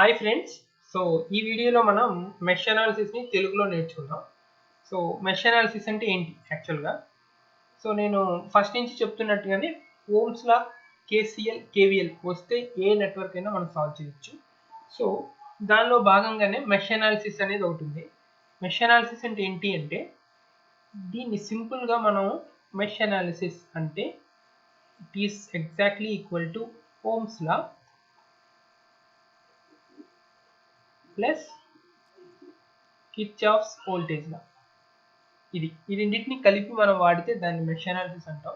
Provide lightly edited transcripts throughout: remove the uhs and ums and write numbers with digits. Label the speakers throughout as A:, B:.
A: Hi friends. So ఈ వీడియోలో మనం మెష్ అనాలిసిస్ని తెలుగులో నేర్చుకుందాం. సో మెష్ అనాలిసిస్ అంటే ఏంటి యాక్చువల్గా? సో నేను ఫస్ట్ నుంచి చెప్తున్నట్టుగానే ఓమ్స్ లా, కేసీఎల్, కేవీఎల్ వస్తే ఏ నెట్వర్క్ అయినా మనం సాల్వ్ చేయొచ్చు. సో దానిలో భాగంగానే మెష్ అనాలిసిస్ అనేది ఒకటి ఉంది. మెష్ అనాలిసిస్ అంటే ఏంటి అంటే దీన్ని సింపుల్గా మనం మెష్ అనాలిసిస్ అంటే it is exactly equal to Ohm's law plus Kirchhoff's voltage law. ఇది రెండింటిని కలిపి మనం వాడితే దాన్ని మెష్ అనాలిసిస్ అంటాం.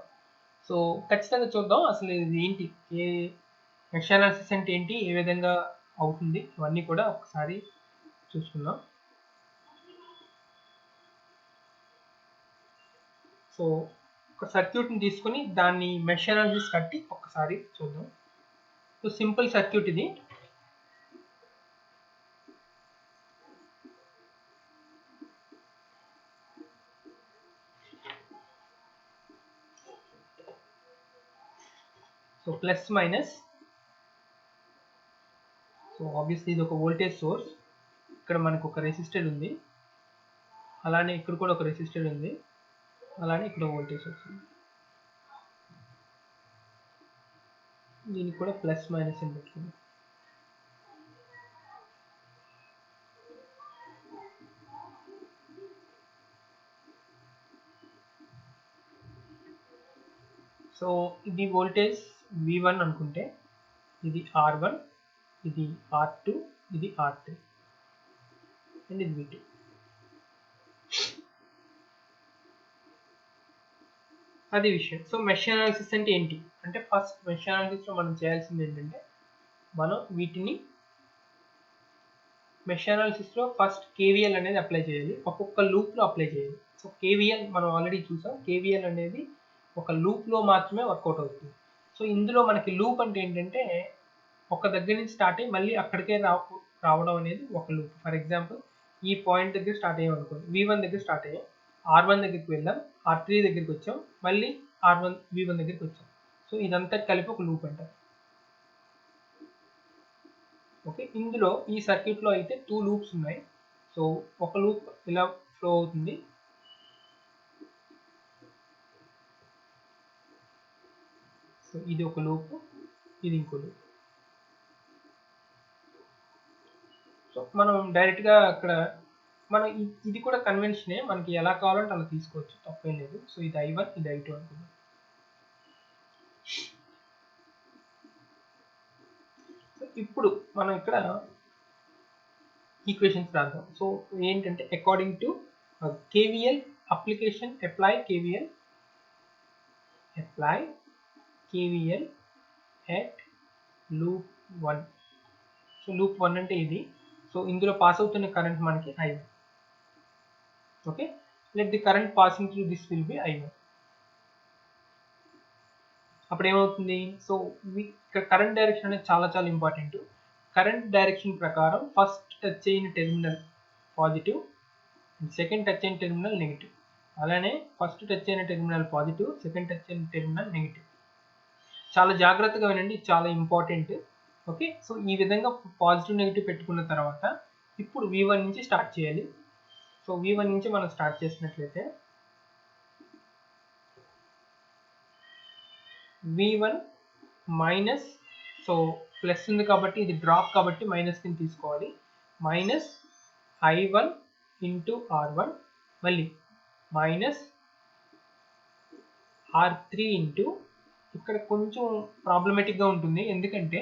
A: సో ఖచ్చితంగా చూద్దాం అసలు ఇది ఏంటి, ఏ మెష్ అనాలిసిస్ అంటే ఏంటి, ఏ విధంగా అవుతుంది, ఇవన్నీ కూడా ఒకసారి చూసుకుందాం. సో ఒక సర్క్యూట్ని తీసుకొని దాన్ని మెష్ అనాలిసిస్ కట్టి ఒకసారి చూద్దాం. సో సింపుల్ సర్క్యూట్ ఇది. So plus minus, so obviously ఇది ఒక వోల్టేజ్ సోర్స్, ఇక్కడ మనకు ఒక రెసిస్టర్ ఉంది, అలానే ఇక్కడ కూడా ఒక రెసిస్టర్ ఉంది, అలానే ఇక్కడ వోల్టేజ్ సోర్స్ ఉంది. దీనికి కూడా ప్లస్ మైనస్ అని పెట్టుకుంది. సో ఇది వోల్టేజ్ V1 అనుకుంటే, ఇది R1, ఇది R2, ఇది R3 అండ్ ఇది V2. అది విషయం. సో మెష్ అనాలిసిస్ అంటే ఏంటి అంటే, ఫస్ట్ మెష్ అనాలిసిస్లో మనం చేయాల్సింది ఏంటంటే, మనం వీటిని మెష్ అనాలిసిస్లో ఫస్ట్ కేవీఎల్ అనేది అప్లై చేయాలి, ఒక్కొక్క లూప్లో అప్లై చేయాలి. సో కేవీఎల్ మనం ఆల్రెడీ చూసాం, కేవీఎల్ అనేది ఒక లూప్లో మాత్రమే వర్కౌట్ అవుతుంది. సో ఇందులో మనకి లూప్ అంటే ఏంటంటే, ఒక దగ్గర నుంచి స్టార్ట్ అయ్యి మళ్ళీ అక్కడికే రావడం అనేది ఒక లూప్. ఫర్ ఎగ్జాంపుల్ ఈ పాయింట్ దగ్గర స్టార్ట్ అయ్యాం అనుకోండి, V1 దగ్గర స్టార్ట్ అయ్యాం, R1 దగ్గరికి వెళ్ళాం, R3 దగ్గరికి వచ్చాం, మళ్ళీ R1 V1 దగ్గరికి వచ్చాం. సో ఇదంతా కలిపి ఒక లూప్ అంటారు. ఓకే, ఇందులో ఈ సర్క్యూట్లో అయితే 2 లూప్స్ ఉన్నాయి. సో ఒక లూప్ ఇలా ఫ్లో అవుతుంది, సో ఇది ఒక లూప్, ఇది ఇంకో లూప్. సో మనం డైరెక్ట్గా అక్కడ మనం ఇది కూడా కన్వెన్షనే, మనకి ఎలా కావాలంటే అలా తీసుకోవచ్చు, తప్పేం లేదు. సో ఇది I1, ఇది I2 అనుకుందాం. సో ఇప్పుడు మనం ఇక్కడ ఈక్వేషన్స్ రాద్దాం. సో ఏంటంటే, according to KVL application, apply KVL at loop 1. So loop 1 అంటే ఇది. సో ఇందులో పాస్ అవుతున్న కరెంట్ మనకి I1. Okay, let the current passing through this will be I1. అప్పుడు ఏమవుతుంది, సో ఇక్కడ కరెంట్ డైరెక్షన్ అనేది చాలా చాలా ఇంపార్టెంట్. కరెంట్ డైరెక్షన్ ప్రకారం ఫస్ట్ టచ్ అయిన టెర్మినల్ పాజిటివ్, సెకండ్ టచ్ అయిన టెర్మినల్ నెగిటివ్, అలానే ఫస్ట్ టచ్ అయిన టెర్మినల్ పాజిటివ్, సెకండ్ టచ్ అయిన టెర్మినల్ నెగిటివ్. చాలా జాగ్రత్తగా వినండి, చాలా ఇంపార్టెంట్. ఓకే, సో ఈ విధంగా పాజిటివ్ నెగిటివ్ పెట్టుకున్న తర్వాత ఇప్పుడు V1 నుంచి స్టార్ట్ చేయాలి. సో V1 నుంచి మనం స్టార్ట్ చేసినట్లయితే V1 మైనస్, సో ప్లస్ ఉంది కాబట్టి ఇది డ్రాప్ కాబట్టి మైనస్ కింద తీసుకోవాలి, మైనస్ I1 ఇంటూ R1, మళ్ళీ మైనస్ R3 ఇంటూ, ఇక్కడ కొంచెం ప్రాబ్లమేటిక్గా ఉంటుంది, ఎందుకంటే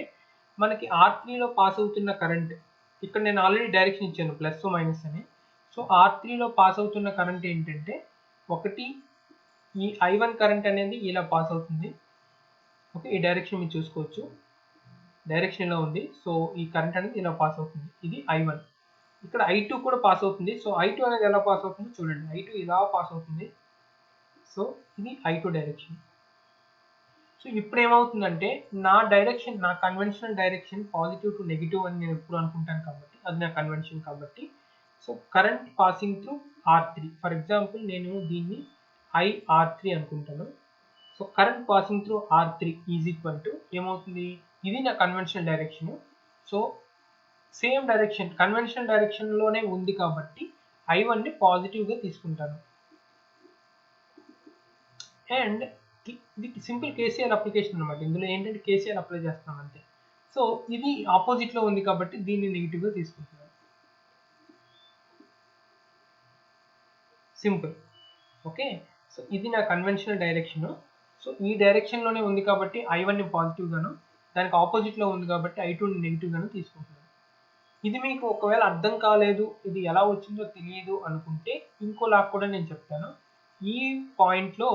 A: మనకి R3లో పాస్ అవుతున్న కరెంట్, ఇక్కడ నేను ఆల్రెడీ డైరెక్షన్ ఇచ్చాను ప్లస్ మైనస్ అని. సో R3లో పాస్ అవుతున్న కరెంట్ ఏంటంటే, ఒకటి ఈ I1 కరెంట్ అనేది ఇలా పాస్ అవుతుంది. ఓకే, ఈ డైరెక్షన్ మీరు చూసుకోవచ్చు, డైరెక్షన్ ఇలా ఉంది. సో ఈ కరెంట్ అనేది ఇలా పాస్ అవుతుంది, ఇది I1. ఇక్కడ I2 కూడా పాస్ అవుతుంది. సో I2 అనేది ఎలా పాస్ అవుతుందో చూడండి, I2 ఇలా పాస్ అవుతుంది. సో ఇది I2 డైరెక్షన్. సో ఇప్పుడు ఏమవుతుందంటే, నా డైరెక్షన్, నా conventional direction positive to negative అని నేను ఎప్పుడు అనుకుంటాను కాబట్టి, అది నా కన్వెన్షన్ కాబట్టి. So current passing through R3, for example నేను దీన్ని IR3 అనుకుంటాను. So current passing through R3 is equal to ఏమవుతుంది, ఇది నా conventional direction. So same direction conventional డైరెక్షన్లోనే ఉంది కాబట్టి I1ని పాజిటివ్గా తీసుకుంటాను. అండ్ ఇది సింపుల్ కేసీఎల్ అప్లికేషన్ అనమాట. ఇందులో ఏంటంటే కేసీఎల్ అప్లై చేస్తాం అంతే. సో ఇది ఆపోజిట్లో ఉంది కాబట్టి దీన్ని నెగిటివ్గా తీసుకుంటున్నాను. సింపుల్. ఓకే, సో ఇది నా కన్వెన్షనల్ డైరెక్షన్. సో ఈ డైరెక్షన్లోనే ఉంది కాబట్టి I1ని పాజిటివ్గాను, దానికి ఆపోజిట్లో ఉంది కాబట్టి I2ని నెగిటివ్గాను తీసుకుంటున్నాను. ఇది మీకు ఒకవేళ అర్థం కాలేదు, ఇది ఎలా వచ్చిందో తెలియదు అనుకుంటే ఇంకోలా కూడా నేను చెప్తాను. ఈ పాయింట్లో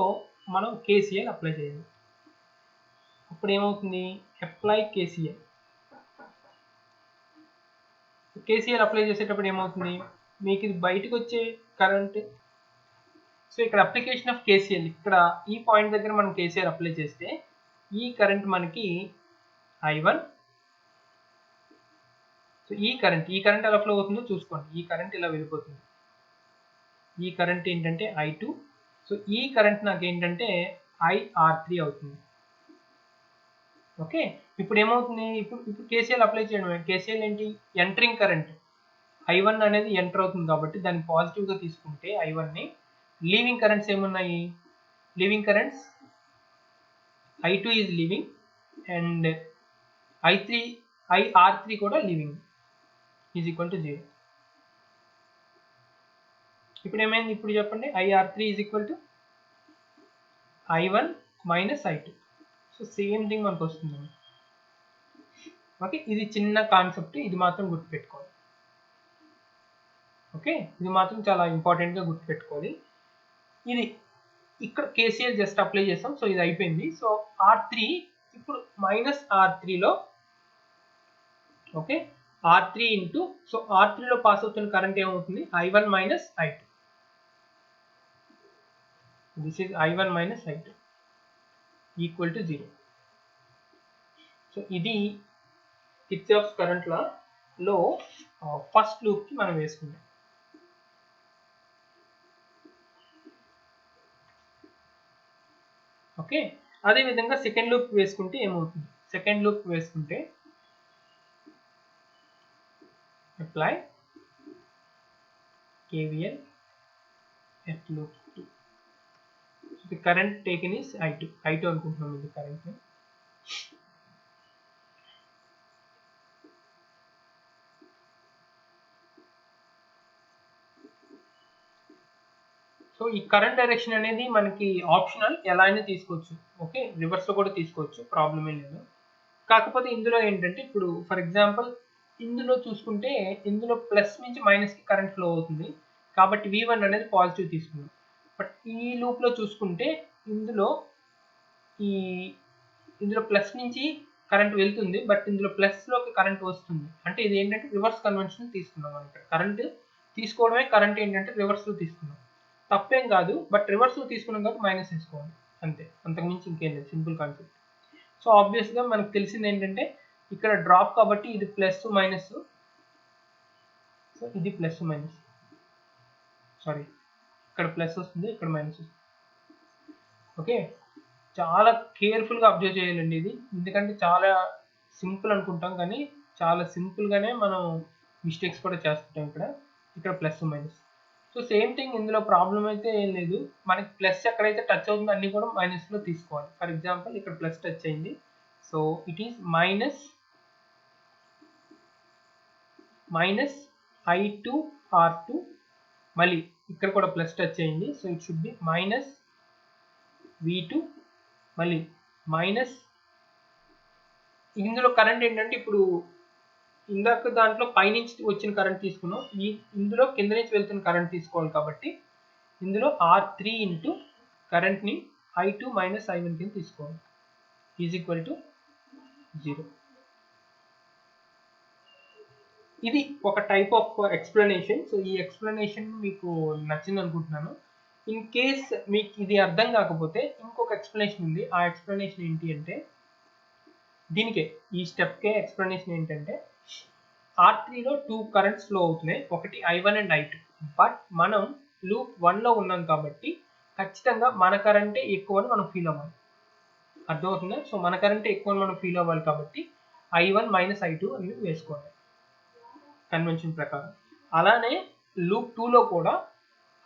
A: మనం కేసీఎల్ అప్లై చేయాలి. అప్పుడు ఏమవుతుంది? Apply KCL. కేసీఎల్ అప్లై చేసేటప్పుడు ఏమవుతుంది? మీకు ఇది బయటకు వచ్చే కరెంట్. సో ఇక్కడ అప్లికేషన్ ఆఫ్ కేసీఎల్, ఇక్కడ ఈ పాయింట్ దగ్గర మనం కేసీఎల్ అప్లై చేస్తే ఈ కరెంట్ మనకి I1. సో ఈ కరెంట్ ఎలా ఫ్లో అవుతుందో చూసుకోండి. ఈ కరెంట్ ఇలా వెళ్ళిపోతుంది. ఈ కరెంట్ ఏంటంటే I2. సో ఈ కరెంట్ నాకు ఏంటంటే IR3 అవుతుంది. ఓకే, ఇప్పుడు ఏమవుతుంది? ఇప్పుడు కేసీఎల్ అప్లై చేయడం. కేసీఎల్ ఏంటి? ఎంటరింగ్ కరెంట్ I1 అనేది ఎంటర్ అవుతుంది కాబట్టి దాన్ని పాజిటివ్గా తీసుకుంటే I1ని. లీవింగ్ కరెంట్స్ ఏమున్నాయి? Leaving currents I2 is leaving and IR3 కూడా లీవింగ్ ఈజ్ ఈక్వల్ టు 0. ఇప్పుడు ఏమైంది? ఇప్పుడు చెప్పండి. IR3 is equal to I1 minus I2. So same thing మనకు వస్తుంది. ఓకే, ఇది చిన్న కాన్సెప్ట్, ఇది మాత్రం గుర్తుపెట్టుకోవాలి. ఓకే, ఇది మాత్రం చాలా ఇంపార్టెంట్గా గుర్తుపెట్టుకోవాలి. ఇది ఇక్కడ కేసీఎల్ జస్ట్ అప్లై చేస్తాం. సో ఇది అయిపోయింది. సో R3 ఇప్పుడు మైనస్ R3లో, ఓకే, R3 ఇంటూ, సో R3లో పాస్ అవుతున్న కరెంట్ ఏమవుతుంది? I1 minus I2. This is I1 minus I2 equal to 0. So ఇది కిర్చాఫ్స్ కరెంట్ లాలో ఫస్ట్ లూప్కి మనం వేసుకుంటాం. ఓకే, అదేవిధంగా సెకండ్ లూప్ వేసుకుంటే ఏమవుతుంది? సెకండ్ లూప్ వేసుకుంటే apply KVL at loop 2. The current taken is I2 అనుకుంటున్నాం. ఇది కరెంట్. సో ఈ కరెంట్ డైరెక్షన్ అనేది మనకి ఆప్షనల్, ఎలా అయినా తీసుకోవచ్చు. ఓకే, రివర్స్లో కూడా తీసుకోవచ్చు, ప్రాబ్లం ఏం లేదు. కాకపోతే ఇందులో ఏంటంటే ఇప్పుడు ఫర్ ఎగ్జాంపుల్ ఇందులో చూసుకుంటే ఇందులో ప్లస్ నుంచి మైనస్కి కరెంట్ ఫ్లో అవుతుంది కాబట్టి V1 అనేది పాజిటివ్ తీసుకున్నాం. బట్ ఈ లూప్లో చూసుకుంటే ఇందులో ప్లస్ నుంచి కరెంట్ వెళ్తుంది, బట్ ఇందులో ప్లస్లోకి కరెంట్ వస్తుంది. అంటే ఇది ఏంటంటే రివర్స్ కన్వెన్షన్ తీసుకున్నాం. మనకి కరెంట్ తీసుకోవడమే, కరెంట్ ఏంటంటే రివర్స్లో తీసుకున్నాం. తప్పేం కాదు, బట్ రివర్స్లో తీసుకున్నాం కాబట్టి మైనస్ తీసుకోవాలి అంతే, అంతకుమించి ఇంకేం లేదు. Simple concept. సో ఆబ్వియస్గా మనకు తెలిసింది ఏంటంటే ఇక్కడ డ్రాప్ కాబట్టి ఇది ప్లస్ మైనస్. సో ఇది ప్లస్ మైనస్, సారీ ఇక్కడ ప్లస్ వస్తుంది, ఇక్కడ మైనస్ వస్తుంది. ఓకే, చాలా కేర్ఫుల్గా అబ్జర్వ్ చేయాలండి ఇది, ఎందుకంటే చాలా సింపుల్ అనుకుంటాం కానీ చాలా సింపుల్గానే మనం మిస్టేక్స్ కూడా చేస్తుంటాం. ఇక్కడ plus minus. So same thing ఇందులో ప్రాబ్లం అయితే ఏం లేదు. మనకి ప్లస్ ఎక్కడైతే టచ్ అవుతుందో అన్ని కూడా మైనస్లో తీసుకోవాలి. ఫర్ ఎగ్జాంపుల్ ఇక్కడ ప్లస్ టచ్ అయింది, so it is minus I2 R2. మళ్ళీ ఇక్కడ కూడా ప్లస్ టచ్ అయింది, so it should B minus V2. మళ్ళీ మైనస్, ఇందులో కరెంట్ ఏంటంటే ఇప్పుడు ఇందాక దాంట్లో పైనుంచి వచ్చిన కరెంట్ తీసుకున్నాం, ఇందులో కింద నుంచి వెళ్తున్న కరెంట్ తీసుకోవాలి కాబట్టి ఇందులో R3 ఇంటూ కరెంట్ని I2 మైనస్ I1 కింద తీసుకోవాలి ఈజ్ ఈక్వల్ టు 0. ఇది ఒక టైప్ ఆఫ్ ఎక్స్ప్లెనేషన్. సో ఈ ఎక్స్ప్లెనేషన్ మీకు నచ్చింది అనుకుంటున్నాను. ఇన్ కేస్ మీకు ఇది అర్థం కాకపోతే ఇంకొక ఎక్స్ప్లెనేషన్ ఉంది. ఆ ఎక్స్ప్లెనేషన్ ఏంటి అంటే దీనికే, ఈ స్టెప్కే ఎక్స్ప్లెనేషన్ ఏంటంటే R3లో 2 కరెంట్స్ ఫ్లో అవుతున్నాయి, ఒకటి I1 అండ్ I2. బట్ మనం లూప్ 1లో ఉన్నాం కాబట్టి ఖచ్చితంగా మన కరెంటే ఎక్కువ అని మనం ఫీల్ అవ్వాలి. అర్థమవుతుందా? సో మన కరెంటే ఎక్కువ అని మనం ఫీల్ అవ్వాలి కాబట్టి I1 మైనస్ I2 అనేది వేసుకోవాలి. కన్వెన్షన్ ప్రకారం. అలానే లూప్ 2లో కూడా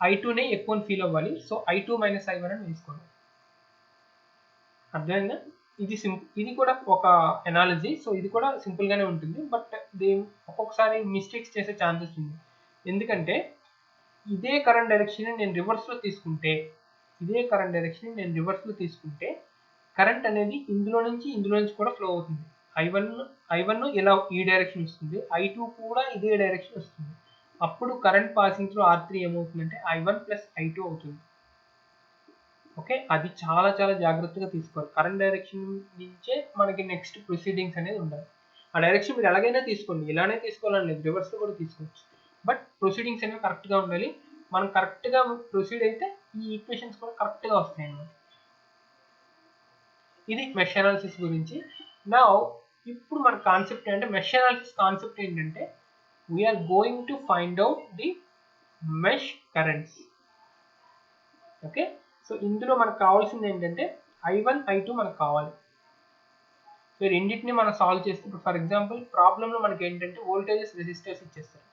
A: I2నే ఎక్కువ ఫీల్ అవ్వాలి. సో I2 మైనస్ I1 అని వేసుకోండి. అర్థమైందా? ఇది కూడా ఒక ఎనాలజీ. సో ఇది కూడా సింపుల్ గానే ఉంటుంది. బట్ ఒక్కొక్కసారి మిస్టేక్స్ చేసే ఛాన్సెస్ ఉంది. ఎందుకంటే ఇదే కరెంట్ డైరెక్షన్ నేను రివర్స్ లో తీసుకుంటే కరెంట్ అనేది ఇందులో నుంచి కూడా ఫ్లో అవుతుంది. I1 ఇలా ఈ డైరెక్షన్ వస్తుంది, I2 కూడా ఇదే డైరెక్షన్ వస్తుంది. అప్పుడు కరెంట్ పాసింగ్ త్రూ R3 ఏమవుతుందంటే I1 ప్లస్ I2 అవుతుంది. ఓకే, అది చాలా చాలా జాగ్రత్తగా తీసుకోవాలి. కరెంట్ డైరెక్షన్ నుంచే మనకి నెక్స్ట్ ప్రొసీడింగ్స్ అనేది ఉండాలి. ఆ డైరెక్షన్ మీరు ఎలాగైనా తీసుకోండి, ఇలానే తీసుకోవాలని లేదు, రివర్స్లో కూడా తీసుకోవచ్చు. బట్ ప్రొసీడింగ్స్ అనేవి కరెక్ట్గా ఉండాలి. మనం కరెక్ట్గా ప్రొసీడ్ అయితే ఈ ఈక్వేషన్స్ కూడా కరెక్ట్గా వస్తాయి అన్నమాట. ఇది మెష్ అనాలిసిస్ గురించి. నా ఇప్పుడు మన కాన్సెప్ట్ అంటే మెష్ అనాలిసిస్ కాన్సెప్ట్ ఏంటంటే we are going to find out the mesh currents. Okay, so ఇందులో మనకు కావాల్సింది ఏంటంటే I1 I2 మనకు కావాలి. సో రెండింటిని మనం సాల్వ్ చేస్తే ఇప్పుడు ఫర్ ఎగ్జాంపుల్ ప్రాబ్లంలో మనకి ఏంటంటే వోల్టేజెస్ రెసిస్టర్స్ ఇచ్చేస్తారు.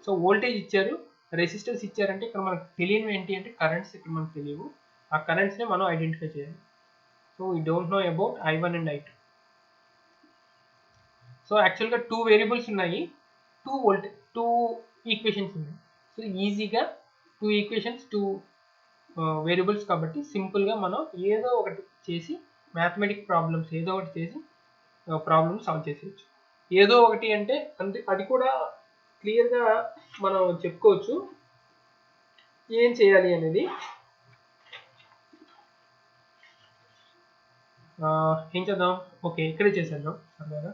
A: సో వోల్టేజ్ ఇచ్చారు, రెసిస్టర్స్ ఇచ్చారంటే ఇక్కడ మనకు తెలియనివి ఏంటి అంటే కరెంట్స్ ఇక్కడ మనకు తెలియవు. ఆ కరెంట్స్ని మనం ఐడెంటిఫై చేయాలి. So we don't know about I1 and I2. So యాక్చువల్గా 2 వేరియబుల్స్ ఉన్నాయి, 2 ఈక్వేషన్స్ ఉన్నాయి. సో ఈజీగా 2 ఈక్వేషన్స్ 2 వేరియబుల్స్ కాబట్టి సింపుల్గా మనం ఏదో ఒకటి చేసి మ్యాథమెటిక్ ప్రాబ్లమ్స్ ఏదో ఒకటి చేసి ప్రాబ్లమ్ సాల్వ్ చేసేయచ్చు. ఏదో ఒకటి అంటే అది కూడా క్లియర్గా మనం చెప్పుకోవచ్చు ఏం చేయాలి అనేది. ఏం చేద్దాం, ఓకే ఇక్కడే చేసేద్దాం సరదాగా.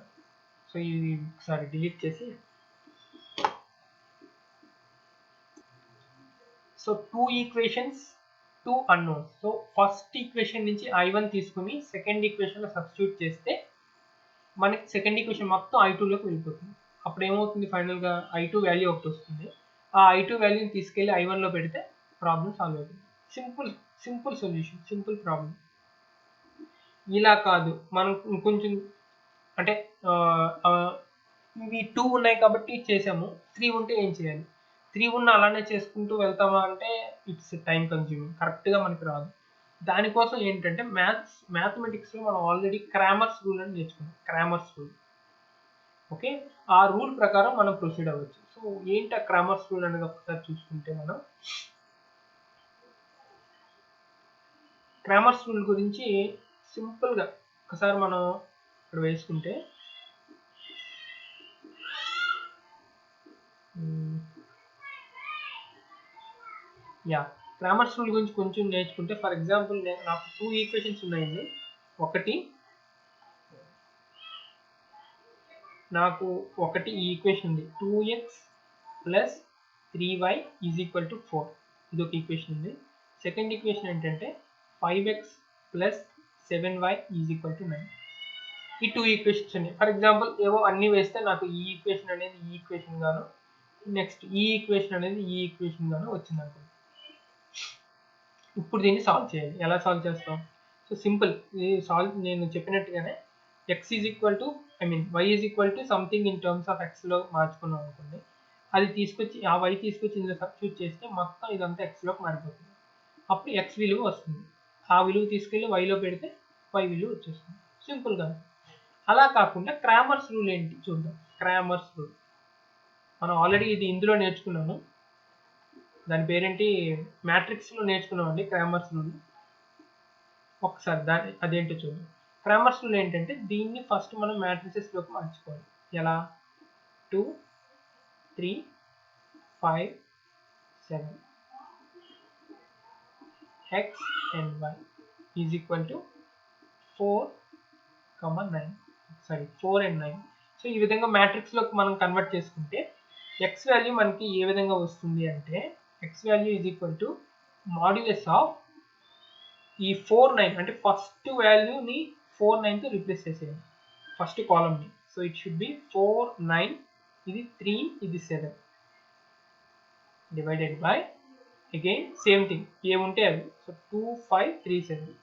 A: సో ఇది ఒకసారి డిలీట్ చేసి, so 2 equations 2 unknowns. So first equation నుంచి I1 తీసుకుని సెకండ్ ఈక్వేషన్లో సబ్స్టిట్యూట్ చేస్తే మనకి సెకండ్ ఈక్వేషన్ మొత్తం I2లోకి వెళ్ళిపోతుంది. అప్పుడు ఏమవుతుంది, ఫైనల్గా I2 వాల్యూ ఒకటి వస్తుంది. ఆ I2 వాల్యూని తీసుకెళ్ళి I1లో పెడితే ప్రాబ్లం సాల్వ్ అవుతుంది. Simple solution, simple problem. ఇలా కాదు, మనం ఇంకొంచెం అంటే ఇవి 2 ఉన్నాయి కాబట్టి చేసాము, 3 ఉంటే ఏం చేయాలి, 3 ఉన్న అలానే చేసుకుంటూ వెళ్తామా అంటే ఇట్స్ టైం కన్స్యూమింగ్, కరెక్ట్గా మనకి రాదు. దానికోసం ఏంటంటే మ్యాథమెటిక్స్లో మనం ఆల్రెడీ క్రామర్స్ రూల్ అని నేర్చుకున్నాం. క్రామర్స్ రూల్, ఓకే, ఆ రూల్ ప్రకారం మనం ప్రొసీడ్ అవ్వచ్చు. సో ఏంటి ఆ క్రామర్స్ రూల్ అనేది ఒకసారి చూసుకుంటే మనం క్రామర్స్ రూల్ గురించి సింపుల్గా ఒకసారి మనం ఇక్కడ వేసుకుంటే, క్రామర్స్ రూల్ గురించి కొంచెం నేర్చుకుంటే, ఫర్ ఎగ్జాంపుల్ నాకు 2 ఈక్వేషన్స్ ఉన్నాయండి. ఒకటి ఈ ఈక్వేషన్ ఉంది, 2x plus 3y is equal to 4, ఇది ఒక ఈక్వేషన్ ఉంది. సెకండ్ ఈక్వేషన్ ఏంటంటే 5x plus 7y is equal to 9. ఈ 2 ఈక్వేషన్స్ ఉన్నాయి. ఫర్ ఎగ్జాంపుల్ ఏవో అన్నీ వేస్తే నాకు ఈ ఈక్వేషన్ అనేది ఈ ఈక్వేషన్ గాను, నెక్స్ట్ ఈ ఈక్వేషన్ అనేది ఈ ఈక్వేషన్ గాను వచ్చింది అనుకోండి. ఇప్పుడు దీన్ని సాల్వ్ చేయాలి. ఎలా సాల్వ్ చేస్తాం? సో సింపుల్, నేను చెప్పినట్టుగానే x is equal to y is equal to something in terms of xలో మార్చుకున్నాం అనుకోండి. అది తీసుకొచ్చి ఆ y తీసుకొచ్చి ఇందులో సబ్స్టిట్యూట్ చేస్తే మొత్తం ఇదంతా xలోకి మారిపోతుంది. అప్పుడు x విలువ వస్తుంది. ఆ విలువ తీసుకెళ్ళి yలో పెడితే y విలువ వచ్చేస్తుంది. సింపుల్గా. అలా కాకుండా క్రామర్స్ రూల్ ఏంటి చూద్దాం. క్రామర్స్ రూల్ మనం ఆల్రెడీ ఇందులో నేర్చుకున్నాము. దాని పేరేంటి, మ్యాట్రిక్స్లో నేర్చుకున్నామండి క్రామర్స్ రూల్. ఒకసారి అదేంటో చూద్దాం. క్రామర్స్ రూల్ ఏంటంటే దీన్ని ఫస్ట్ మనం మ్యాట్రిసెస్లోకి మార్చుకోవాలి. ఎలా? 2, 3, 5, 7 x and y is equal to 4, 9. 4 and 9. So ఈ విధంగా మ్యాట్రిక్స్లోకి మనం కన్వర్ట్ చేసుకుంటే x వాల్యూ మనకి ఏ విధంగా వస్తుంది అంటే x value is equal to modulus of ఈ 4, 9 అంటే ఫస్ట్ వాల్యూని 4, 9తో రీప్లేస్ చేసేయండి ఫస్ట్ కాలమ్ని. సో ఇట్ షుడ్ బి 4, 9, ఇది 3, ఇది 7 divided by again same thing ఏముంటే అవి. సో 2, 5, 3, 7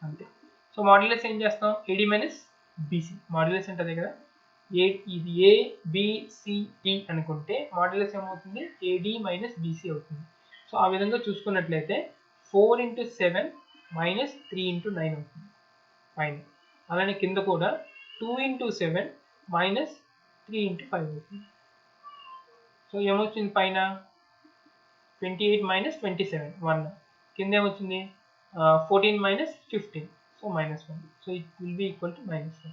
A: అంతే. సో మాడ్యులస్ ఏం చేస్తాం, AD మైనస్ BC, మాడ్యులస్ అంటే అదే కదా, ఇది ఏ బి సి డి అనుకుంటే మాడ్యులస్ ఏమవుతుంది ఏడి మైనస్ బీసీ అవుతుంది. సో ఆ విధంగా చూసుకున్నట్లయితే 4 × 7 మైనస్ 3 × 9 అవుతుంది పైన. అలానే కింద కూడా 2 × 7 మైనస్ 3 × 5 అవుతుంది. సో ఏమొచ్చింది పైన 28 మైనస్ 27 1, కింద ఏమొచ్చింది 14 minus 15, so minus 1. So it will be equal to -1.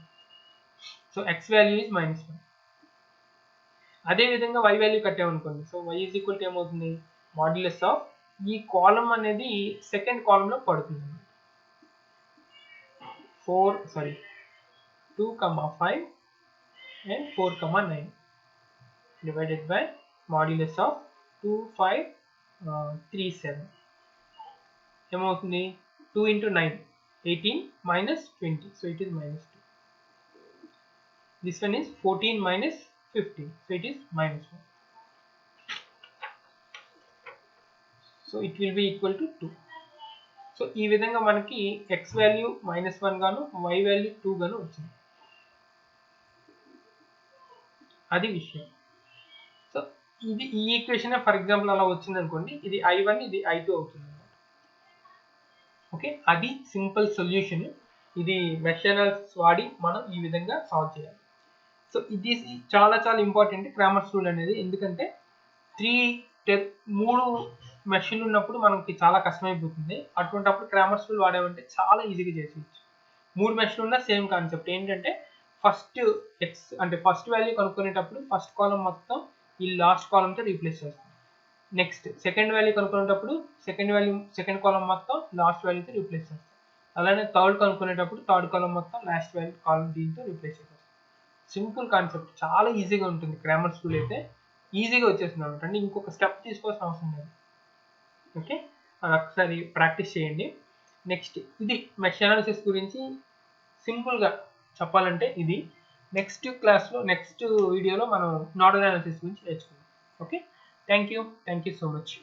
A: So X value is -1. అదే విధంగా y వాల్యూ కట్టామనుకోండి. So y is equal to ఏమవుతుంది మాడ్యులస్ ఆఫ్ ఈ కాలం అనేది సెకండ్ కాలంలో పడుతుంది. 2, 5 and 4, 9 divided by modulus of 2, 5, 3, 7. ఏమవుతుంది 2 × 9 18 minus 20, so it is -2. This one is 14 minus 15, so it is -1. So it will be equal to 2. So ఈ విధంగా మనకి x value -1 గాను y వాల్యూ 2 గాను వచ్చింది. అది విషయం. సో ఇది ఈ ఈక్వేషన్ ఫర్ ఎగ్జాంపుల్ అలా వచ్చింది అనుకోండి, ఇది I1 ఇది I2 అవుతుంది అన్నమాట. ఓకే, అది సింపుల్ సొల్యూషన్. ఇది మెష్ అనాలిసిస్ వాడి మనం ఈ విధంగా సాల్వ్ చేయాలి. సో ఇది చాలా చాలా ఇంపార్టెంట్ క్రామర్స్ రూల్ అనేది. ఎందుకంటే 3 మెషిన్లు ఉన్నప్పుడు మనకి చాలా కష్టమైపోతుంది. అటువంటిప్పుడు క్రామర్స్ రూల్ వాడామంటే చాలా ఈజీగా చేసేయచ్చు. 3 మెషిన్లు ఉన్న సేమ్ కాన్సెప్ట్ ఏంటంటే ఫస్ట్ ఎక్స్ అంటే ఫస్ట్ వాల్యూ కనుక్కునేటప్పుడు ఫస్ట్ కాలం మొత్తం ఈ లాస్ట్ కాలంతో రీప్లేస్ చేస్తాం. నెక్స్ట్ సెకండ్ వాల్యూ కనుక్కునేటప్పుడు సెకండ్ కాలం మొత్తం లాస్ట్ వాల్యూతో రీప్లేస్ చేస్తాం. అలానే థర్డ్ కనుక్కునేటప్పుడు థర్డ్ కాలం మొత్తం లాస్ట్ వాల్యూ కాలం దీంతో రీప్లేస్ చేస్తాం. సింపుల్ కాన్సెప్ట్, చాలా ఈజీగా ఉంటుంది. క్రామర్స్ రూల్ అయితే ఈజీగా వచ్చేస్తుంది అనమాట. అంటే ఇంకొక స్టెప్ తీసుకోవాల్సిన అవసరం లేదు. ఓకే, అది ఒకసారి ప్రాక్టీస్ చేయండి. నెక్స్ట్ ఇది మెష్ అనాలిసిస్ గురించి సింపుల్గా చెప్పాలంటే ఇది. నెక్స్ట్ క్లాస్లో నెక్స్ట్ వీడియోలో మనం నోడల్ అనాలిసిస్ గురించి నేర్చుకుందాం. Okay, thank you so much.